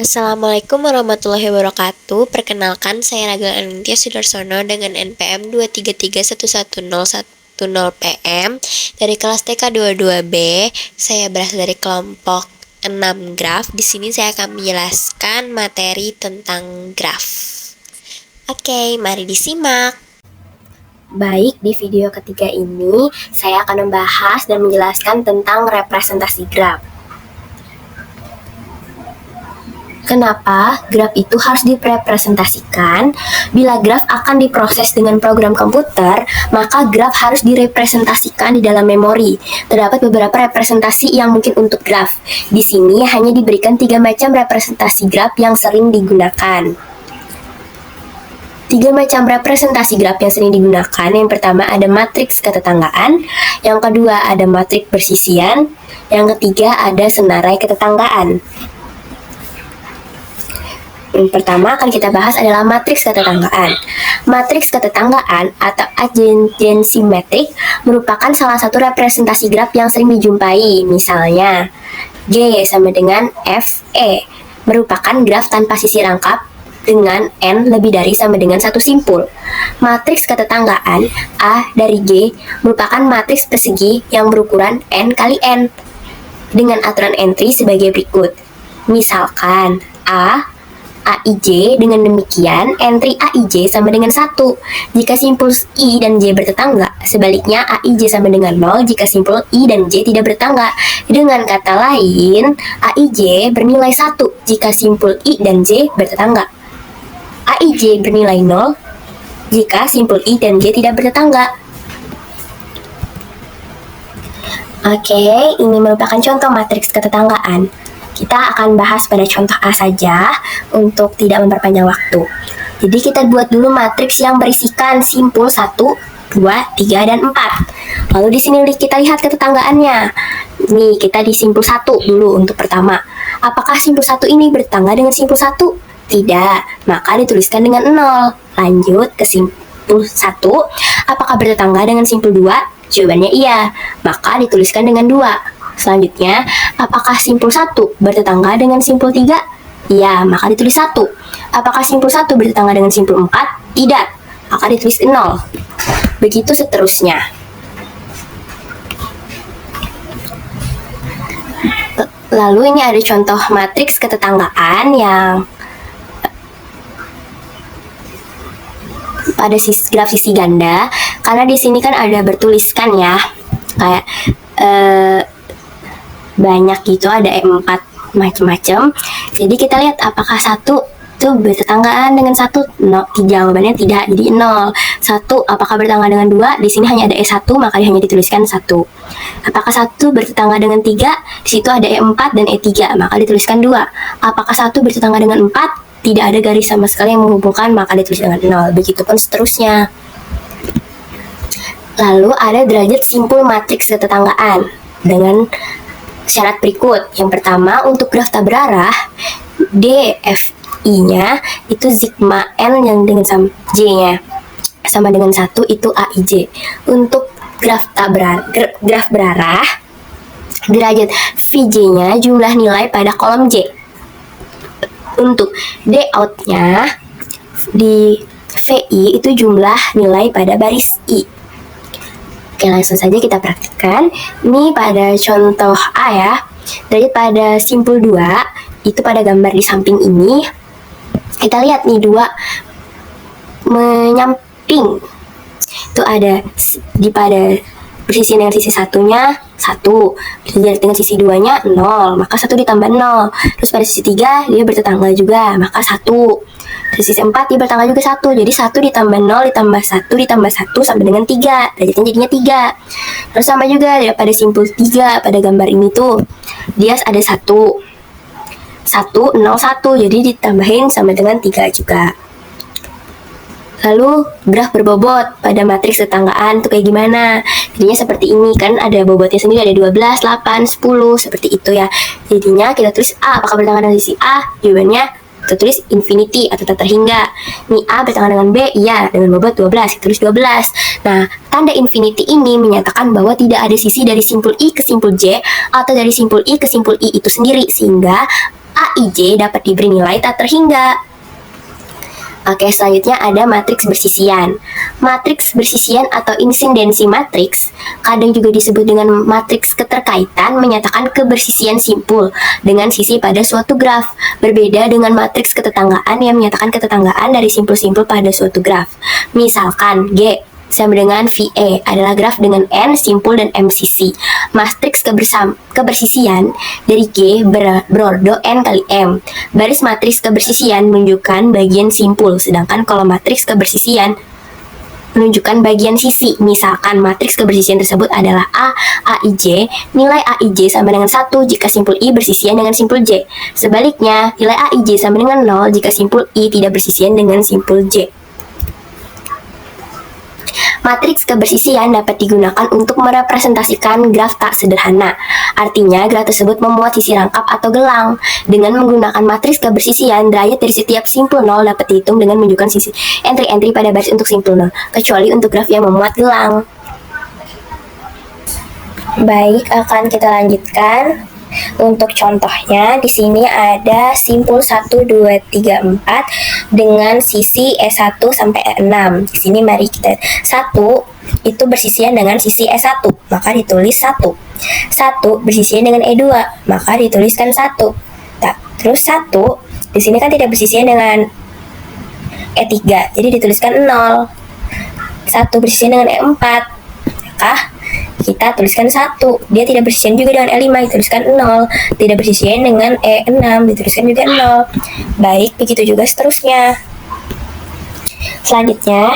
Assalamualaikum warahmatullahi wabarakatuh. Perkenalkan, saya Ragil Anindya Sudarsono dengan NPM 233111010PM dari kelas TK 22B. Saya berasal dari kelompok 6 graf. Di sini saya akan menjelaskan materi tentang graf. Oke, mari disimak. Baik, di video ketiga ini saya akan membahas dan menjelaskan tentang representasi graf. Kenapa graf itu harus direpresentasikan? Bila graf akan diproses dengan program komputer, maka graf harus direpresentasikan di dalam memori. Terdapat beberapa representasi yang mungkin untuk graf. Di sini hanya diberikan 3 macam representasi graf yang sering digunakan. 3 macam representasi graf yang sering digunakan. Yang pertama ada matriks ketetanggaan, yang kedua ada matriks persisian, yang ketiga ada senarai ketetanggaan. Yang pertama akan kita bahas adalah matriks ketetanggaan. Matriks ketetanggaan atau adjacency matrix merupakan salah satu representasi graf yang sering dijumpai. Misalnya, G sama dengan FE merupakan graf tanpa sisi rangkap dengan N lebih dari sama dengan 1 simpul. Matriks ketetanggaan A dari G merupakan matriks persegi yang berukuran N kali N dengan aturan entry sebagai berikut. Misalkan AIJ, dengan demikian entry AIJ sama dengan 1 jika simpul I dan J bertetangga. Sebaliknya AIJ sama dengan 0 jika simpul I dan J tidak bertetangga. Dengan kata lain, AIJ bernilai 1 jika simpul I dan J bertetangga. AIJ bernilai 0 jika simpul I dan J tidak bertetangga. Oke, ini merupakan contoh matriks ketetanggaan. Kita akan bahas pada contoh A saja untuk tidak memperpanjang waktu. Jadi kita buat dulu matriks yang berisikan simpul 1, 2, 3, dan 4. Lalu di sini kita lihat ketetanggaannya. Nih, kita di simpul 1 dulu untuk pertama. Apakah simpul 1 ini bertetangga dengan simpul 1? Tidak, maka dituliskan dengan 0. Lanjut ke simpul 1. Apakah bertetangga dengan simpul 2? Jawabannya iya, maka dituliskan dengan 2. Selanjutnya, apakah simpul 1 bertetangga dengan simpul 3? Ya, maka ditulis 1. Apakah simpul 1 bertetangga dengan simpul 4? Tidak, maka ditulis 0. Begitu seterusnya. Lalu ini ada contoh matriks ketetanggaan yang pada graf sisi ganda. Karena di sini kan ada bertuliskan ya, kayak banyak gitu, ada E4 macam-macam. Jadi kita lihat apakah 1 itu bertetanggaan dengan 1? No, jawabannya tidak, jadi 0. 1 apakah bertetangga dengan 2? Di sini hanya ada E1, maka hanya dituliskan 1. Apakah 1 bertetangga dengan 3? Di situ ada E4 dan E3, maka dituliskan 2. Apakah 1 bertetangga dengan 4? Tidak ada garis sama sekali yang menghubungkan, maka ditulis dengan 0. Begitupun seterusnya. Lalu ada derajat simpul matriks ketetanggaan dengan syarat berikut. Yang pertama, untuk graf tak berarah, DFI-nya itu sigma N yang dengan J-nya sama dengan 1 itu AIJ. Untuk graf berarah, derajat VJ-nya jumlah nilai pada kolom J. Untuk D out-nya di VI itu jumlah nilai pada baris I. Oke, langsung saja kita praktikkan. Ini pada contoh A ya. Derajat pada simpul 2 itu pada gambar di samping ini. Kita lihat nih 2 menyamping. Itu ada di pada bersisi dengan sisi satunya 1, bersisi dengan sisi 2-nya 0, maka 1 ditambah 0. Terus pada sisi 3 dia bertetangga juga, maka 1. Pada sisi 4 dia bertetangga juga 1. Jadi 1 ditambah 0 ditambah 1 ditambah 1 sampai dengan 3. Derajatnya jadinya 3. Terus sama juga pada simpul 3 pada gambar ini tuh. Dia ada 1. 1, 0, 1. Jadi ditambahin sama dengan 3 juga. Lalu graf berbobot pada matriks ketetanggaan itu kayak gimana? Jadinya seperti ini, kan ada bobotnya sendiri, ada 12, 8, 10, seperti itu ya. Jadinya kita tulis A, apakah bertetangga dengan sisi A? Jawabannya kita tulis infinity atau tak terhingga. Ini A bertetangga dengan B, iya, dengan bobot 12, kita tulis 12. Nah, tanda infinity ini menyatakan bahwa tidak ada sisi dari simpul I ke simpul J atau dari simpul I ke simpul I itu sendiri, sehingga AIJ dapat diberi nilai tak terhingga. Oke, selanjutnya ada matriks bersisian. Matriks bersisian atau insidensi matriks, kadang juga disebut dengan matriks keterkaitan, menyatakan kebersisian simpul dengan sisi pada suatu graf. Berbeda dengan matriks ketetanggaan yang menyatakan ketetanggaan dari simpul-simpul pada suatu graf. Misalkan G sama dengan VE adalah graf dengan N simpul dan M sisi. Matriks kebersisian dari G berordo N kali M. Baris matriks kebersisian menunjukkan bagian simpul, sedangkan kalau matriks kebersisian menunjukkan bagian sisi. Misalkan matriks kebersisian tersebut adalah A, AIJ, nilai AIJ sama dengan 1 jika simpul I bersisian dengan simpul J. Sebaliknya, nilai AIJ sama dengan 0 jika simpul I tidak bersisian dengan simpul J. Matriks kebersisian dapat digunakan untuk merepresentasikan graf tak sederhana. Artinya, graf tersebut memuat sisi rangkap atau gelang. Dengan menggunakan matriks kebersisian, derajat dari setiap simpul 0 dapat dihitung dengan menunjukkan sisi entry-entry pada baris untuk simpul 0, kecuali untuk graf yang memuat gelang. Baik, akan kita lanjutkan. Untuk contohnya, di sini ada simpul 1, 2, 3, 4 dengan sisi E1 sampai E6. Di sini mari kita 1 itu bersisian dengan sisi E1, maka ditulis 1. 1 bersisian dengan E2, maka dituliskan 1. Nah, terus 1 di sini kan tidak bersisian dengan E3, jadi dituliskan 0. 1 bersisian dengan E4, maka kita tuliskan 1. Dia tidak bersisian juga dengan E5, dituliskan 0. Tidak bersisian dengan E6, dituliskan juga 0. Baik, begitu juga seterusnya. Selanjutnya,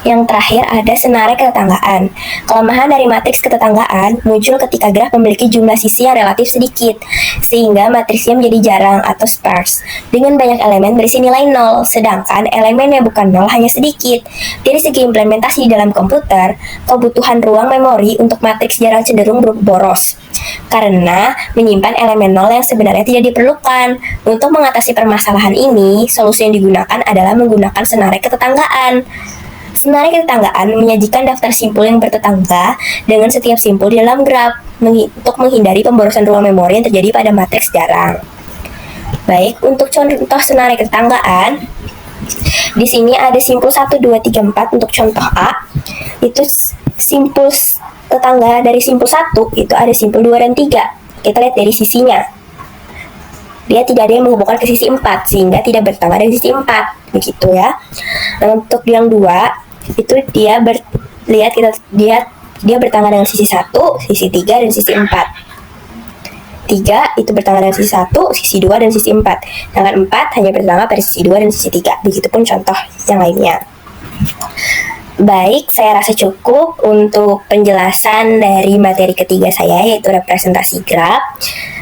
yang terakhir ada senarai ketetanggaan. Kelemahan dari matriks ketetanggaan muncul ketika graf memiliki jumlah sisi yang relatif sedikit, sehingga matriksnya menjadi jarang atau sparse, dengan banyak elemen berisi nilai 0, sedangkan elemen yang bukan 0 hanya sedikit. Dari segi implementasi di dalam komputer, kebutuhan ruang memori untuk matriks jarang cenderung boros, karena menyimpan elemen 0 yang sebenarnya tidak diperlukan. Untuk mengatasi permasalahan ini, solusi yang digunakan adalah menggunakan senarai ketetanggaan. Senarai ketetanggaan menyajikan daftar simpul yang bertetangga dengan setiap simpul di dalam graf untuk menghindari pemborosan ruang memori yang terjadi pada matriks jarang. Baik, untuk contoh senarai ketetanggaan, di sini ada simpul 1, 2, 3, 4 untuk contoh A. Itu simpul tetangga dari simpul 1 itu ada simpul 2 dan 3. Kita lihat dari sisinya. Dia tidak ada yang menghubungkan ke sisi 4, sehingga tidak bertetangga dengan sisi 4. Begitu ya. Nah, untuk yang 2 itu dia bertetangga dengan sisi 1, sisi 3 dan sisi 4. 3 itu bertetangga dengan sisi 1, sisi 2 dan sisi 4. Sedangkan 4 hanya bertetangga pada sisi 2 dan sisi 3. Begitupun contoh yang lainnya. Baik, saya rasa cukup untuk penjelasan dari materi ketiga saya, yaitu representasi graf.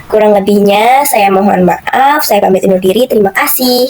Kurang lebihnya saya mohon maaf, saya pamit undur diri, terima kasih.